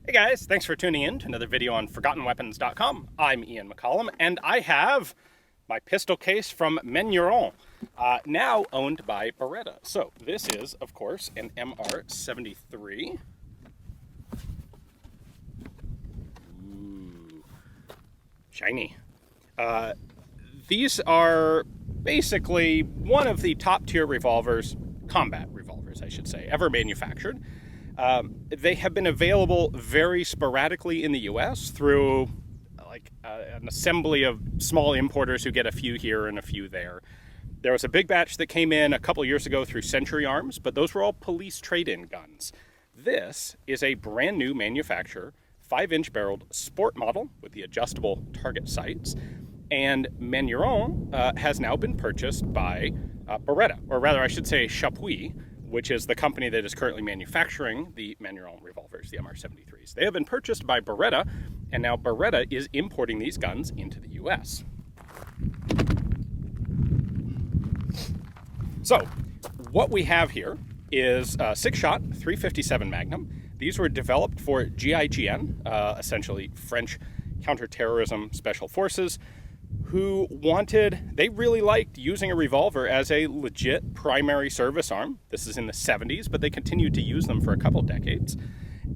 Hey guys, thanks for tuning in to another video on ForgottenWeapons.com. I'm Ian McCollum, and I have my pistol case from Manurhin, now owned by Beretta. So this is, of course, an MR73. Ooh, shiny. These are basically one of the top tier revolvers, combat revolvers, I should say, ever manufactured. They have been available very sporadically in the US through an assembly of small importers who get a few here and a few there. There was a big batch that came in a couple years ago through Century Arms, but those were all police trade-in guns. This is a brand new manufacturer, 5-inch barreled sport model with the adjustable target sights, and Manurhin has now been purchased by Beretta, or rather I should say Chapuis, which is the company that is currently manufacturing the Manurhin revolvers, the MR73s. They have been purchased by Beretta, and now Beretta is importing these guns into the US. So, what we have here is a 6-shot 357 Magnum. These were developed for GIGN, essentially French counterterrorism special forces, who they really liked using a revolver as a legit primary service arm. This is in the 70s, but they continued to use them for a couple decades.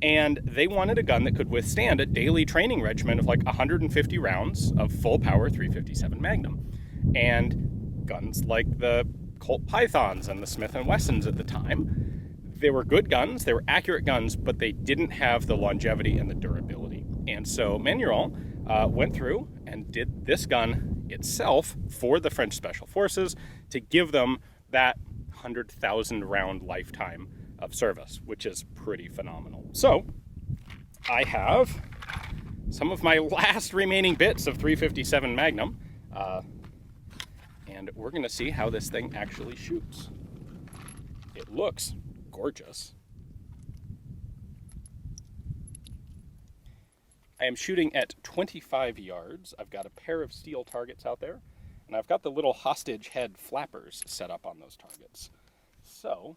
And they wanted a gun that could withstand a daily training regimen of like 150 rounds of full power 357 Magnum. And guns like the Colt Pythons and the Smith & Wessons at the time, they were good guns, they were accurate guns, but they didn't have the longevity and the durability. And so Manurhin went through and did this gun itself for the French Special Forces to give them that 100,000 round lifetime of service, which is pretty phenomenal. So I have some of my last remaining bits of 357 Magnum, and we're going to see how this thing actually shoots. It looks gorgeous. I am shooting at 25 yards. I've got a pair of steel targets out there, and I've got the little hostage head flappers set up on those targets. So,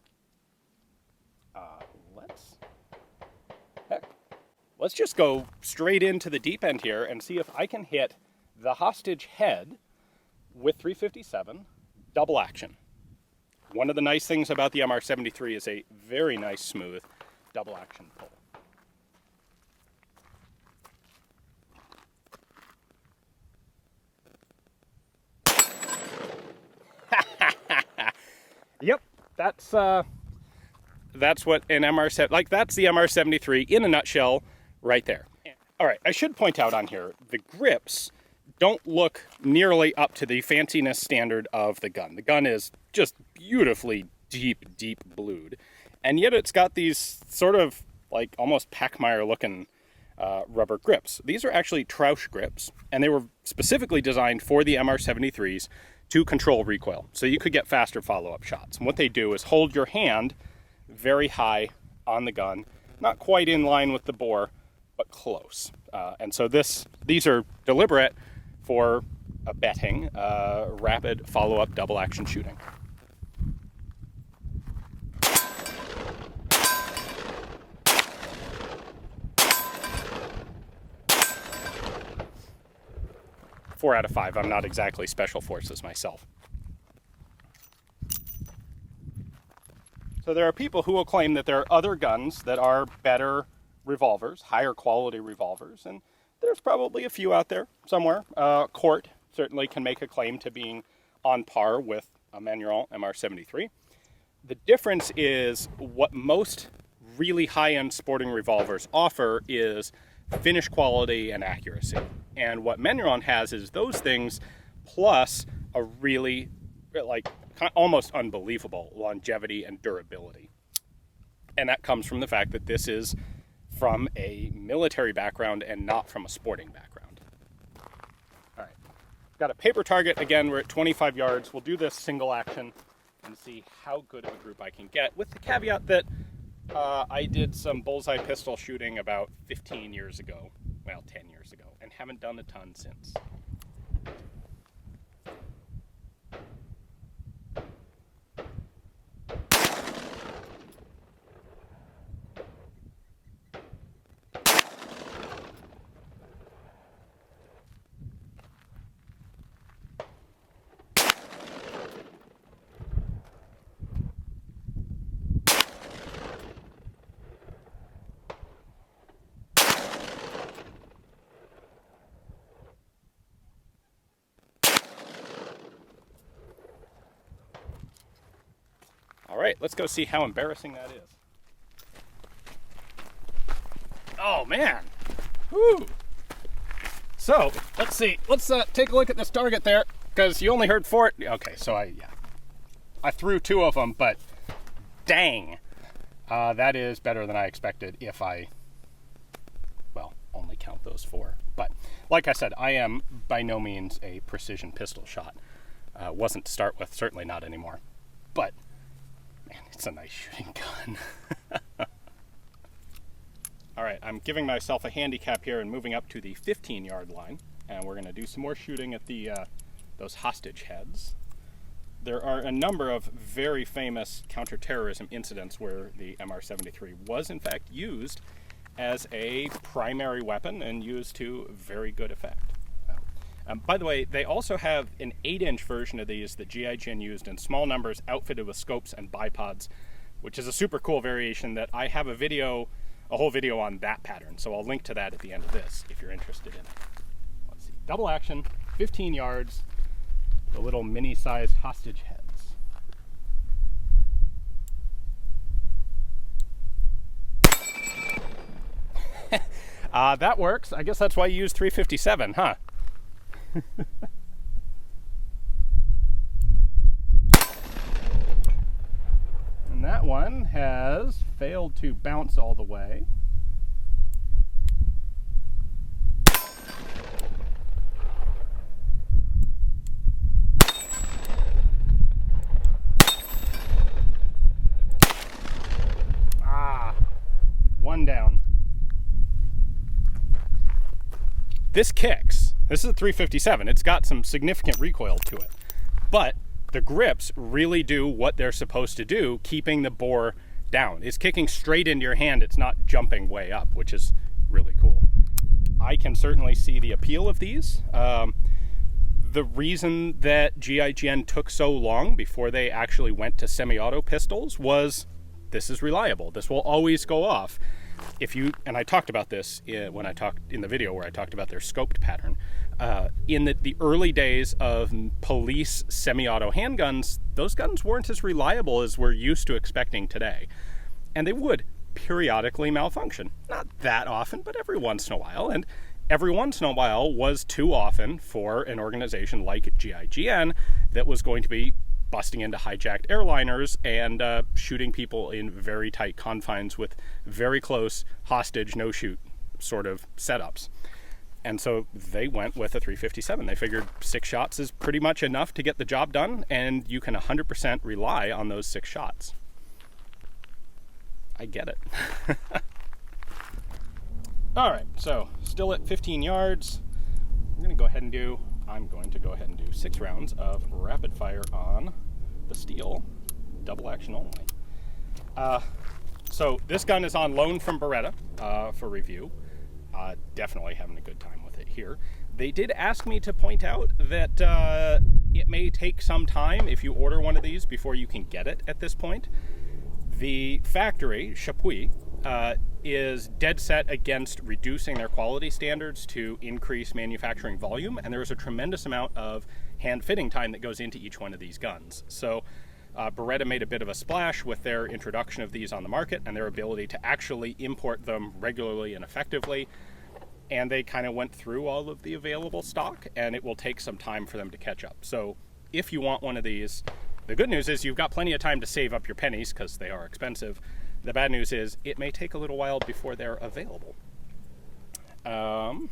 let's just go straight into the deep end here and see if I can hit the hostage head with 357 double action. One of the nice things about the MR73 is a very nice, smooth double action pull. Yep, that's what an MR7, that's the MR73 in a nutshell right there. All right, I should point out on here, the grips don't look nearly up to the fanciness standard of the gun. The gun is just beautifully deep blued, and yet it's got these sort of like almost Pachmeyer looking rubber grips. These are actually Trausch grips, and they were specifically designed for the MR73s to control recoil, so you could get faster follow-up shots. And what they do is hold your hand very high on the gun, not quite in line with the bore, but close. And so these are deliberate for abetting rapid follow-up double-action shooting. Four out of 5. I'm not exactly special forces myself. So there are people who will claim that there are other guns that are better revolvers, higher quality revolvers, and there's probably a few out there somewhere. Court certainly can make a claim to being on par with a Manurhin MR73. The difference is what most really high-end sporting revolvers offer is finish quality and accuracy. And what Manurhin has is those things plus a really almost unbelievable longevity and durability. And that comes from the fact that this is from a military background and not from a sporting background. All right, got a paper target. Again, we're at 25 yards. We'll do this single action and see how good of a group I can get, with the caveat that I did some bullseye pistol shooting about 15 years ago, well, 10 years ago, and haven't done a ton since. right, let's go see how embarrassing that is. Oh, man. Woo. So, let's see. Let's take a look at this target there, because you only heard 4. Okay, so I threw 2 of them, but dang. That is better than I expected if I, well, only count those 4. But like I said, I am by no means a precision pistol shot. Wasn't to start with, certainly not anymore. But, man, it's a nice shooting gun. All right, I'm giving myself a handicap here and moving up to the 15-yard line. And we're going to do some more shooting at the those hostage heads. There are a number of very famous counterterrorism incidents where the MR73 was, in fact, used as a primary weapon and used to very good effect. By the way, they also have an 8-inch version of these that GIGN used in small numbers, outfitted with scopes and bipods, which is a super cool variation that I have a whole video on that pattern. So I'll link to that at the end of this if you're interested in it. Let's see, double action, 15 yards, the little mini-sized hostage heads. That works. I guess that's why you use 357, huh? And that one has failed to bounce all the way. One down. This kicks. This is a 357. It's got some significant recoil to it. But the grips really do what they're supposed to do, keeping the bore down. It's kicking straight into your hand. It's not jumping way up, which is really cool. I can certainly see the appeal of these. The reason that GIGN took so long before they actually went to semi-auto pistols was this is reliable. This will always go off. And I talked about this when I talked in the video where I talked about their scoped pattern. In the early days of police semi-auto handguns, those guns weren't as reliable as we're used to expecting today. And they would periodically malfunction. Not that often, but every once in a while. And every once in a while was too often for an organization like GIGN that was going to be busting into hijacked airliners and shooting people in very tight confines with very close hostage no-shoot sort of setups. And so they went with a 357. They figured 6 shots is pretty much enough to get the job done, and you can 100% rely on those 6 shots. I get it. All right, so still at 15 yards. I'm going to go ahead and do 6 rounds of rapid fire on the steel, double action only. So this gun is on loan from Beretta for review. Definitely having a good time with it here. They did ask me to point out that it may take some time if you order one of these before you can get it at this point. The factory, Chapuis, is dead set against reducing their quality standards to increase manufacturing volume, and there is a tremendous amount of hand fitting time that goes into each one of these guns. So Beretta made a bit of a splash with their introduction of these on the market and their ability to actually import them regularly and effectively, and they kind of went through all of the available stock, and it will take some time for them to catch up. So if you want one of these, the good news is you've got plenty of time to save up your pennies because they are expensive. The bad news is it may take a little while before they're available. And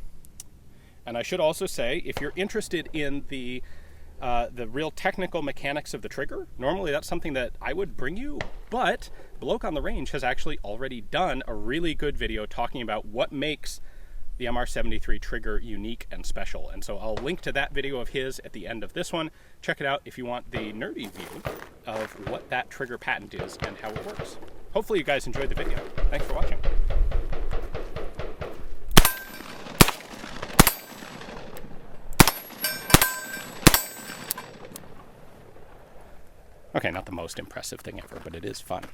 I should also say, if you're interested in the real technical mechanics of the trigger, normally that's something that I would bring you, but Bloke on the Range has actually already done a really good video talking about what makes the MR73 trigger unique and special. And so I'll link to that video of his at the end of this one. Check it out if you want the nerdy view of what that trigger patent is and how it works. Hopefully you guys enjoyed the video. Thanks for watching. Okay, not the most impressive thing ever, but it is fun.